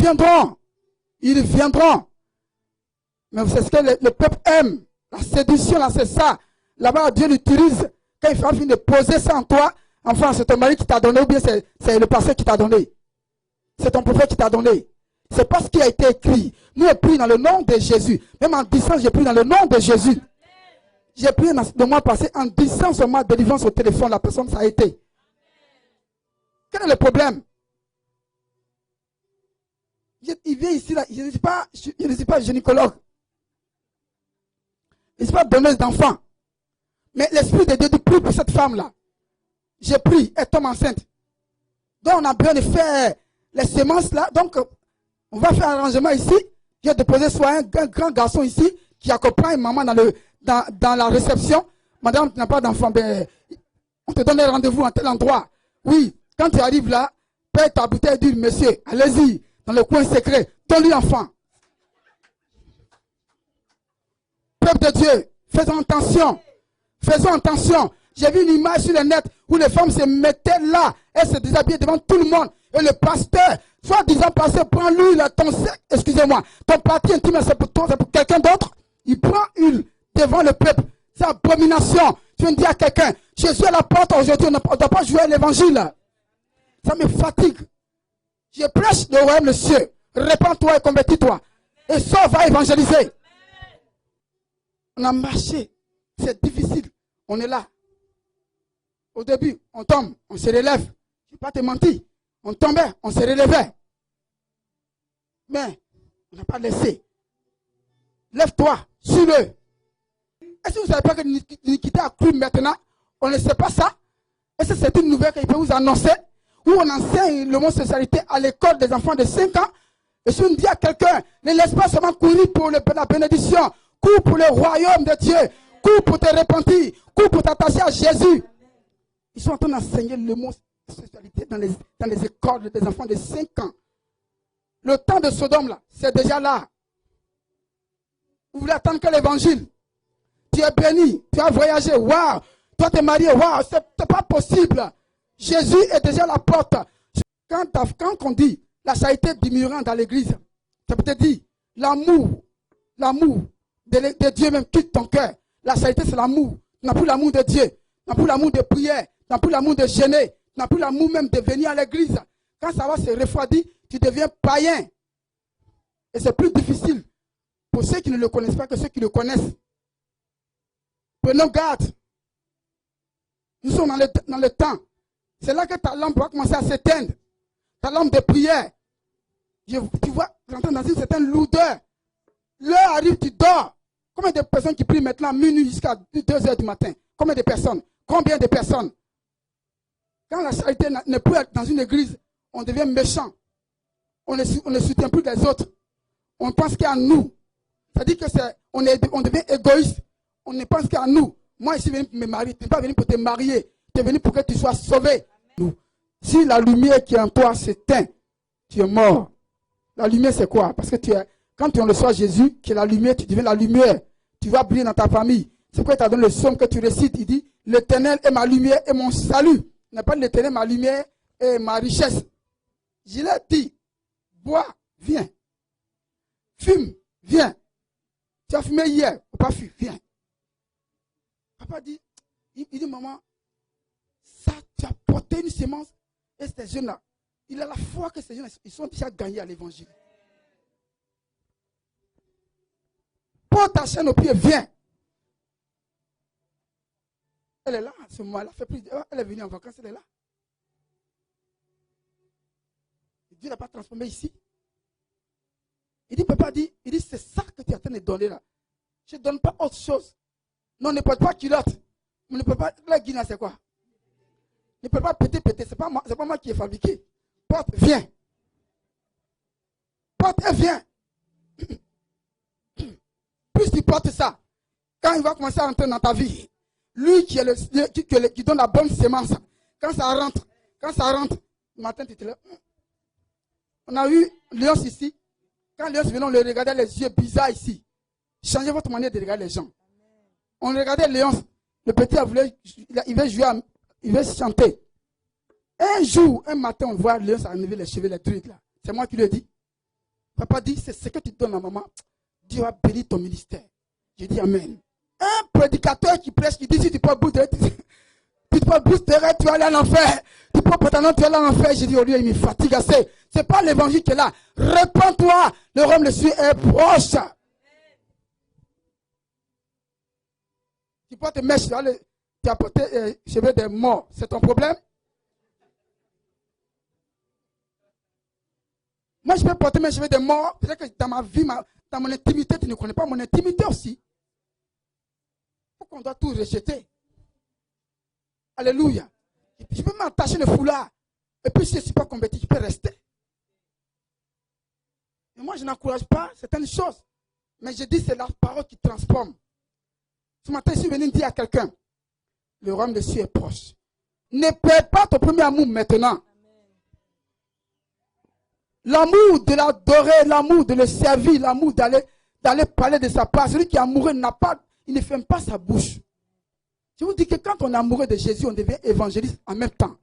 viendront. Ils viendront. Mais c'est ce que le peuple aime. La séduction, là, c'est ça. Là-bas, Dieu l'utilise. Quand il fait finir de poser ça en toi, enfin, c'est ton mari qui t'a donné, ou bien c'est le pasteur qui t'a donné. C'est ton prophète qui t'a donné. C'est pas ce qui a été écrit. Nous, on prie dans le nom de Jésus. Même en distance, j'ai prié dans le nom de Jésus. J'ai prié le mois passé en disant seulement délivrance au téléphone. La personne, ça a été. Quel est le problème? Il vient ici, là, je ne suis pas gynécologue. Je ne suis pas donneuse d'enfants. Mais l'Esprit de Dieu dit, prie pour cette femme-là. J'ai pris, elle tombe enceinte. Donc on a besoin de faire les semences là. Donc on va faire un arrangement ici. J'ai déposé soit un grand garçon ici qui accompagne maman dans la réception. Madame, tu n'as pas d'enfant. Ben, on te donne un rendez-vous à tel endroit. Oui, quand tu arrives là, paye ta bouteille et dis, monsieur, allez-y, dans le coin secret, donne-lui l'enfant. Peuple de Dieu, faisons attention. Faisons attention. J'ai vu une image sur le net où les femmes se mettaient là. Elles se déshabillaient devant tout le monde. Et le pasteur, soi-disant pasteur, prend l'huile, excusez-moi, ton parti intime, c'est pour toi, c'est pour quelqu'un d'autre. Il prend l'huile devant le peuple. C'est abomination. Tu viens de dire à quelqu'un, Jésus à la porte aujourd'hui, on ne doit pas jouer à l'évangile. Ça me fatigue. Je prêche le royaume, monsieur. Répands-toi et convertis-toi. Et sors, va évangéliser. On a marché. C'est difficile. On est là. Au début, on tombe, on se relève. Je ne vais pas te mentir. On tombait, on se relevait. Mais, on n'a pas laissé. Lève-toi, suis-le. Est-ce que vous ne savez pas que l'iniquité a cru maintenant? On ne sait pas ça. Est-ce que c'est une nouvelle qu'il peut vous annoncer? Où on enseigne le mot sexualité à l'école des enfants de 5 ans. Et si on dit à quelqu'un, ne laisse pas seulement courir pour la bénédiction. Cours pour le royaume de Dieu. Cours pour te repentir. Cours pour t'attacher à Jésus. Ils sont en train d'enseigner le mot sexualité dans les écoles des enfants de 5 ans. Le temps de Sodome, là, c'est déjà là. Vous voulez attendre que l'évangile? Tu es béni, tu as voyagé, waouh. Toi, tu es marié, waouh. C'est pas possible. Jésus est déjà à la porte. Quand on dit la charité diminuant dans l'église, ça peut te dire l'amour de Dieu même quitte ton cœur. La charité, c'est l'amour. Tu n'as plus l'amour de Dieu. Tu n'as plus l'amour de prière. Tu n'as plus l'amour de gêner. Tu n'as plus l'amour même de venir à l'église. Quand ça va se refroidir, tu deviens païen. Et c'est plus difficile pour ceux qui ne le connaissent pas que ceux qui le connaissent. Prenons garde. Nous sommes dans le temps. C'est là que ta lampe va commencer à s'éteindre. Ta lampe de prière. Tu vois, rentrer dans une certaine lourdeur. L'heure arrive, tu dors. Combien de personnes qui prient maintenant minuit jusqu'à 2 heures du matin? Combien de personnes? Combien de personnes? Quand la charité n'est plus dans une église, on devient méchant. On ne soutient plus les autres. On pense qu'à nous. C'est-à-dire on devient égoïste. On ne pense qu'à nous. Moi, je suis venu pour me marier. Tu n'es pas venu pour te marier. Tu es venu pour que tu sois sauvé. Nous. Si la lumière qui est en toi s'éteint, tu es mort. La lumière, c'est quoi? Parce que quand tu reçois Jésus, qui est la lumière, tu deviens la lumière. Tu vas briller dans ta famille. C'est pourquoi il t'a donné le psaume que tu récites. Il dit, l'Éternel est ma lumière et mon salut. Il n'est pas l'Éternel ma lumière et ma richesse. Je l'ai dit, bois, viens. Fume, viens. Tu as fumé hier, ou pas fumé, viens. Papa dit, il dit, maman, ça, tu as porté une semence. Et ces jeunes-là, il a la foi que ces jeunes-là, ils sont déjà gagnés à l'évangile. Porte ta chaîne au pied, viens. Elle est là, à ce moment, elle est venue en vacances, elle est là. Dieu n'a pas transformé ici. Il dit, papa dit, c'est ça que tu es en train de donner là. Je ne donne pas autre chose. Non, ne porte pas culotte. On ne peut pas, la guinée, c'est quoi? Ne peut pas péter. C'est pas moi qui ai fabriqué. Porte, viens. Porte et viens. Plus tu portes ça, quand il va commencer à rentrer dans ta vie, lui qui donne la bonne sémence, quand ça rentre, le matin tu te lèves. On a eu Léon ici. Quand Léon venait, on le regardait les yeux bizarres ici. Changez votre manière de regarder les gens. On regardait Léon. Le petit il veut jouer, il veut chanter. Un jour, un matin, on voit Léon enlever les cheveux, les trucs là. C'est moi qui lui ai dit. Papa dit, c'est ce que tu donnes à maman. Dieu a béni ton ministère. Je dis Amen. Un prédicateur qui prêche, qui dit, si tu peux booster, tu vas aller en enfer. Tu peux prétendre, tu vas aller en enfer. Je dis, au lieu, il me fatigue assez. Ce n'est pas l'évangile qui est là. Répands-toi. Le royaume de Dieu est proche. Tu peux te mettre, tu as porté cheveux des morts. C'est ton problème? Moi, je peux porter mes cheveux des morts. Peut-être que dans ma vie, dans mon intimité, tu ne connais pas mon intimité aussi. Pourquoi on doit tout rejeter? Alléluia. Je peux m'attacher le foulard. Et puis, si je ne suis pas converti, je peux rester. Et moi, je n'encourage pas certaines choses. Mais je dis, c'est la parole qui transforme. Ce matin, je suis venu dire à quelqu'un, le royaume de Dieu est proche. Ne perds pas ton premier amour maintenant. L'amour de l'adorer, l'amour de le servir, l'amour d'aller parler de sa part. Celui qui est amoureux il ne ferme pas sa bouche. Je vous dis que quand on est amoureux de Jésus, on devient évangéliste en même temps.